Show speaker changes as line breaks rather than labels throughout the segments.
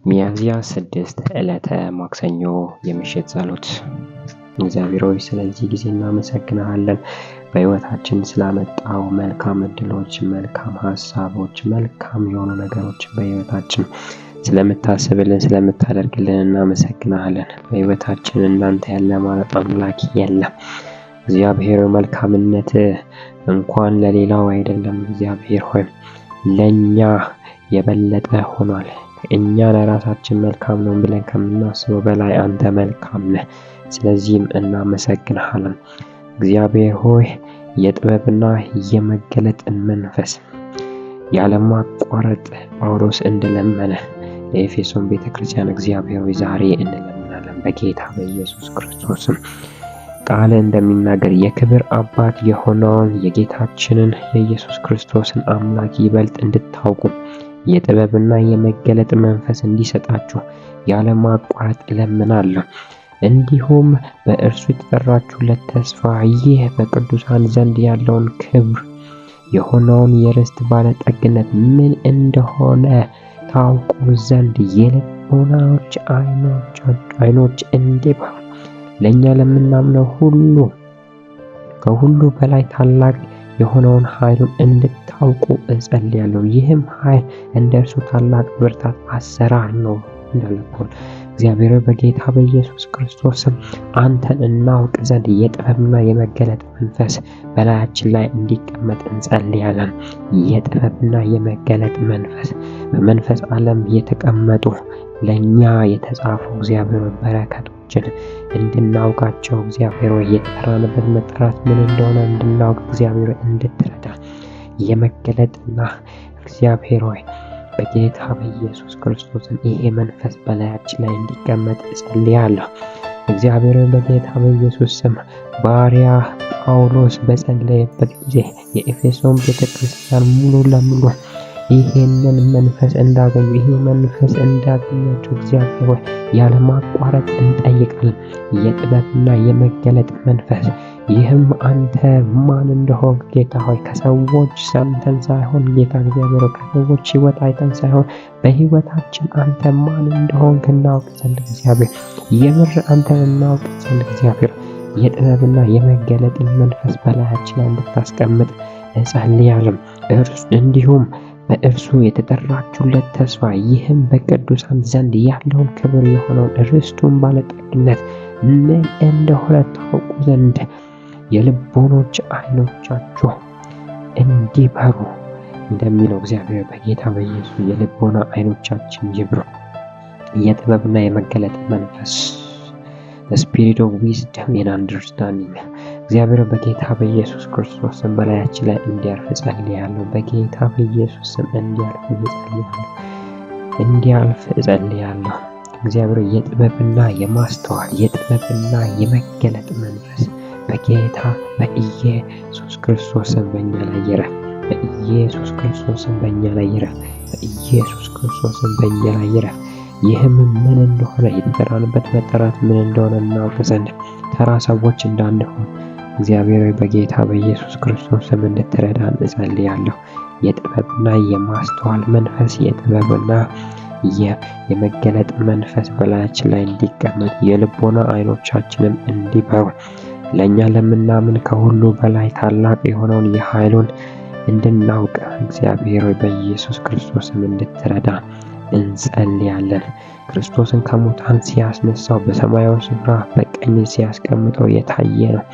ሚያዝያ 6 ዕለተ ማክሰኞ የምሽት ጸሎት። እግዚአብሔር ሆይ ስለዚህ ጊዜ እናመሰግናለን። በሕይወታችን ስላመጣው መልካም እድሎች፣ መልካም ሐሳቦች፣ መልካም የሆኑ ነገሮች በሕይወታችን ስለምታስብልን ስለምታደርግልን እናመሰግናለን። በሕይወታችን እንዳንተ ያለ ማለት አምላክ የለም። እግዚአብሔር መልካምነት እንኳን ለሌላው አይደለም፣ እግዚአብሔር ሆይ ለኛ የበለጠ ሆኗል። እኛ ለራሳችን መልካም ነው ብለን ከምናስበው በላይ አንተ መልካም ነህ። ስለዚህም እናመሰግንሃለን። እግዚአብሔር ሆይ የጥበብና የመገለጥን መንፈስ ያለማቋረጥ ጳውሎስ እንደለመነ ለኤፌሶን ቤተክርስቲያን እግዚአብሔር ሆይ ዛሬ እንለምናለን በጌታ በኢየሱስ ክርስቶስም። ቃል እንደሚናገር የክብር አባት የሆነውን የጌታችንን የኢየሱስ ክርስቶስን አምላክ ይበልጥ እንድታውቁ የጥበብና የመገለጥ መንፈስ እንዲሰጣችሁ ያለማቋረጥ እለምናለሁ። እንዲሁም በእርሱ የተጠራችሁለት ተስፋ ይህ በቅዱሳን ዘንድ ያለውን ክብር የሆነውን የርስት ባለጠግነት ምን እንደሆነ ታውቁ ዘንድ የልቦናዎች አይኖች እንዲበሩ ለእኛ ለምናምነው ሁሉ ከሁሉ በላይ ታላቅ የሆነውን ኃይሉን እንድታውቁ እጸልያለሁ። ይህም ኃይል እንደ እርሱ ታላቅ ብርታት አሰራር ነው እንዳለብን እግዚአብሔር በጌታ በኢየሱስ ክርስቶስም አንተን እናውቅ ዘንድ የጥበብና የመገለጥ መንፈስ በላያችን ላይ እንዲቀመጥ እንጸልያለን። የጥበብና የመገለጥ መንፈስ በመንፈስ ዓለም የተቀመጡ ለኛ የተጻፉ እግዚአብሔር በረከቶችን እንድናውቃቸው እግዚአብሔር ሆይ የተጠራንበት መጠራት ምን እንደሆነ እንድናውቅ እግዚአብሔር እንድትረዳ የመገለጥና እግዚአብሔር ሆይ በጌታ በኢየሱስ ክርስቶስም ይሄ መንፈስ በላያችን ላይ እንዲቀመጥ እጸልያለሁ። እግዚአብሔር በጌታ በኢየሱስ ስም ባሪያ ጳውሎስ በጸለየበት ጊዜ የኤፌሶን ቤተክርስቲያን ሙሉ ለሙሉ ይሄንን መንፈስ እንዳገኙ ይሄ መንፈስ እንዳገኛቸው እግዚአብሔር ሆይ ያለማቋረጥ እንጠይቃለን። የጥበብና የመገለጥ መንፈስ ይህም አንተ ማን እንደሆንክ ጌታ ሆይ ከሰዎች ሰምተን ሳይሆን ጌታ እግዚአብሔር ከሰዎች ሕይወት አይተን ሳይሆን በሕይወታችን አንተ ማን እንደሆንክ እናውቅ ዘንድ እግዚአብሔር የምር አንተን እናውቅ ዘንድ እግዚአብሔር የጥበብና የመገለጥን መንፈስ በላያችን ላይ እንድታስቀምጥ እጸልያለሁ። እንዲሁም በእርሱ የተጠራችሁለት ተስፋ ይህም በቅዱሳን ዘንድ ያለውን ክብር የሆነውን ርስቱን ባለጠግነት ምን እንደሆነ ታውቁ ዘንድ የልቦኖች አይኖቻችሁ እንዲበሩ እንደሚለው እግዚአብሔር በጌታ በኢየሱስ የልቦና አይኖቻችን ይብሩ። የጥበብና የመገለጥ መንፈስ Spirit of wisdom and understanding እግዚአብሔር በጌታ በኢየሱስ ክርስቶስ ስም በላያችን ላይ እንዲያርፍ እጸልያለሁ። በጌታ በኢየሱስ ስም እንዲያልፍ እጸልያለሁ። እግዚአብሔር የጥበብና የማስተዋል የጥበብና የመገለጥ መንፈስ በጌታ በኢየሱስ ክርስቶስ ስም በእኛ ላይ ይረፍ። በኢየሱስ ክርስቶስ ስም በእኛ ላይ ይረፍ። በኢየሱስ ክርስቶስ ስም በእኛ ላይ ይረፍ። ይህም ምን እንደሆነ የተጠራንበት መጠራት ምን እንደሆነ እናውቅ ዘንድ ተራ ሰዎች እንዳንሆን እግዚአብሔር በጌታ በኢየሱስ ክርስቶስ ስም እንድትረዳን እጸልያለሁ። የጥበብና የማስተዋል መንፈስ የጥበብና የመገለጥ መንፈስ በላያችን ላይ እንዲቀመጥ የልቦና አይኖቻችንም እንዲበሩ ለእኛ ለምናምን ከሁሉ በላይ ታላቅ የሆነውን የኃይሉን እንድናውቅ እግዚአብሔር በኢየሱስ ክርስቶስ ስም እንድትረዳ እንጸልያለን። ክርስቶስን ከሙታን ሲያስነሳው በሰማያዊ ስፍራ በቀኝ ሲያስቀምጠው የታየ ነው።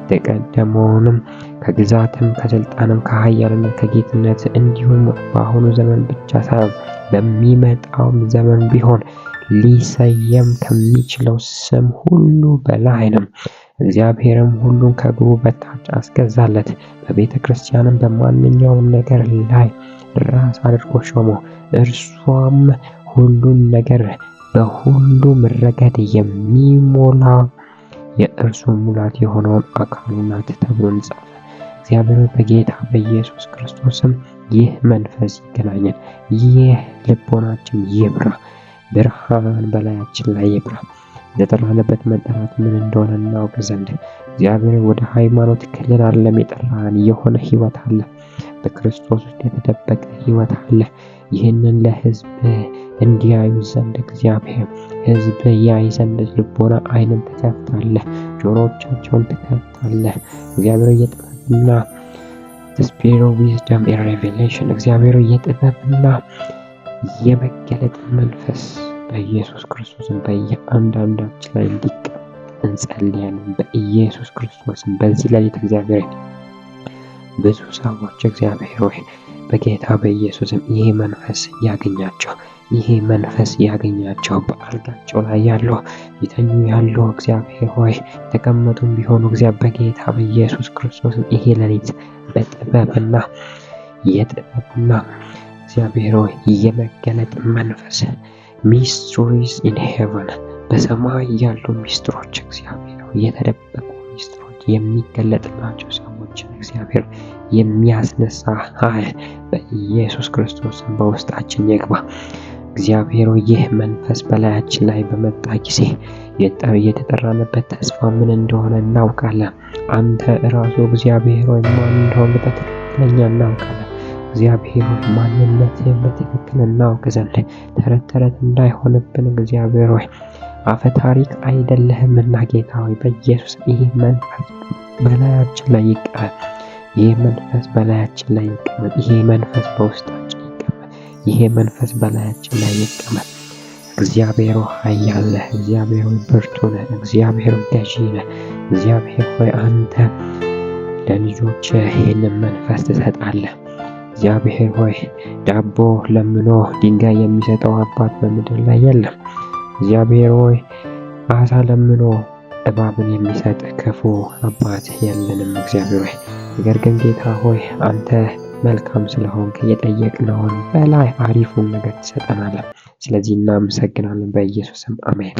የተቀደመውንም ከግዛትም ከስልጣንም ከኃያልነት ከጌትነት እንዲሁም በአሁኑ ዘመን ብቻ ሳይሆን በሚመጣውም ዘመን ቢሆን ሊሰየም ከሚችለው ስም ሁሉ በላይ ነው። እግዚአብሔርም ሁሉን ከእግሩ በታች አስገዛለት። በቤተ ክርስቲያንም በማንኛውም ነገር ላይ ራስ አድርጎ ሾመው። እርሷም ሁሉን ነገር በሁሉም ረገድ የሚሞላ የእርሱ ሙላት የሆነውን አካሉ ናት ተብሎ ጻፈ። እግዚአብሔር በጌታ በኢየሱስ ክርስቶስም ይህ መንፈስ ይገናኛል። ይህ ልቦናችን ይብራ፣ ብርሃን በላያችን ላይ ይብራ። የተጠራንበት መጠራት ምን እንደሆነ እናውቅ ዘንድ እግዚአብሔር ወደ ሃይማኖት ክልል አይደለም የጠራን። የሆነ ሕይወት አለ፣ በክርስቶስ ውስጥ የተደበቀ ሕይወት አለ። ይህንን ለሕዝብ እንዲያዩ ዘንድ እግዚአብሔር ሕዝብ ያይ ዘንድ ልቦና ዓይንን ትከፍታለህ፣ ጆሮዎቻቸውን ትከፍታለህ። እግዚአብሔር የጥበብና the spirit of wisdom and revelation እግዚአብሔር የጥበብና የመገለጥ መንፈስ በኢየሱስ ክርስቶስም በየአንዳንዳችን ላይ እንዲቀመጥ እንጸልያለን። በኢየሱስ ክርስቶስም በዚህ ሌሊት እግዚአብሔር ብዙ ሰዎች እግዚአብሔር ሆይ በጌታ በኢየሱስም ይሄ መንፈስ ያገኛቸው፣ ይሄ መንፈስ ያገኛቸው። በአልጋቸው ላይ ያለው የተኙ ያለው እግዚአብሔር ሆይ የተቀመጡም ቢሆኑ እግዚአብሔር በጌታ በኢየሱስ ክርስቶስም ይሄ ሌሊት በጥበብና የጥበብና እግዚአብሔር ሆይ የመገለጥ መንፈስ ሚስትሪስ ኢን ሄቨን በሰማይ ያሉ ሚስጥሮች እግዚአብሔር ሆይ የተደበቁ ሚስጥሮች የሚገለጥላቸው ሰዎችን እግዚአብሔር የሚያስነሳ ኃይል በኢየሱስ ክርስቶስ በውስጣችን ይግባ። እግዚአብሔር ሆይ ይህ መንፈስ በላያችን ላይ በመጣ ጊዜ የተጠራንበት ተስፋ ምን እንደሆነ እናውቃለን። አንተ እራሱ እግዚአብሔር ሆይ ማን እንደሆነ በትክክለኛ እናውቃለን። እግዚአብሔር ሆይ ማንነትህን በትክክል እናውቅ ዘንድ ተረት ተረት እንዳይሆንብን እግዚአብሔር ሆይ አፈ ታሪክ አይደለህምና ጌታ ሆይ በኢየሱስ ይህ መንፈስ በላያችን ላይ ይቀመጥ። ይህ መንፈስ በላያችን ላይ ይቀመጥ። ይህ መንፈስ በውስጣችን ይቀመጥ። ይህ መንፈስ በላያችን ላይ ይቀመጥ። እግዚአብሔር ሆይ ኃያል ነህ። እግዚአብሔር ሆይ ብርቱ ነህ። እግዚአብሔር ገዢ ነህ። እግዚአብሔር ሆይ አንተ ለልጆች ይህንን መንፈስ ትሰጣለህ። እግዚአብሔር ሆይ ዳቦ ለምኖ ድንጋይ የሚሰጠው አባት በምድር ላይ የለም። እግዚአብሔር ሆይ አሳ ለምኖ እባብን የሚሰጥ ክፉ አባት የለንም። እግዚአብሔር ሆይ ነገር ግን ጌታ ሆይ አንተ መልካም ስለሆንክ የጠየቅነውን በላይ አሪፉን ነገር ትሰጠናለህ። ስለዚህ እናመሰግናለን። በኢየሱስም አሜን።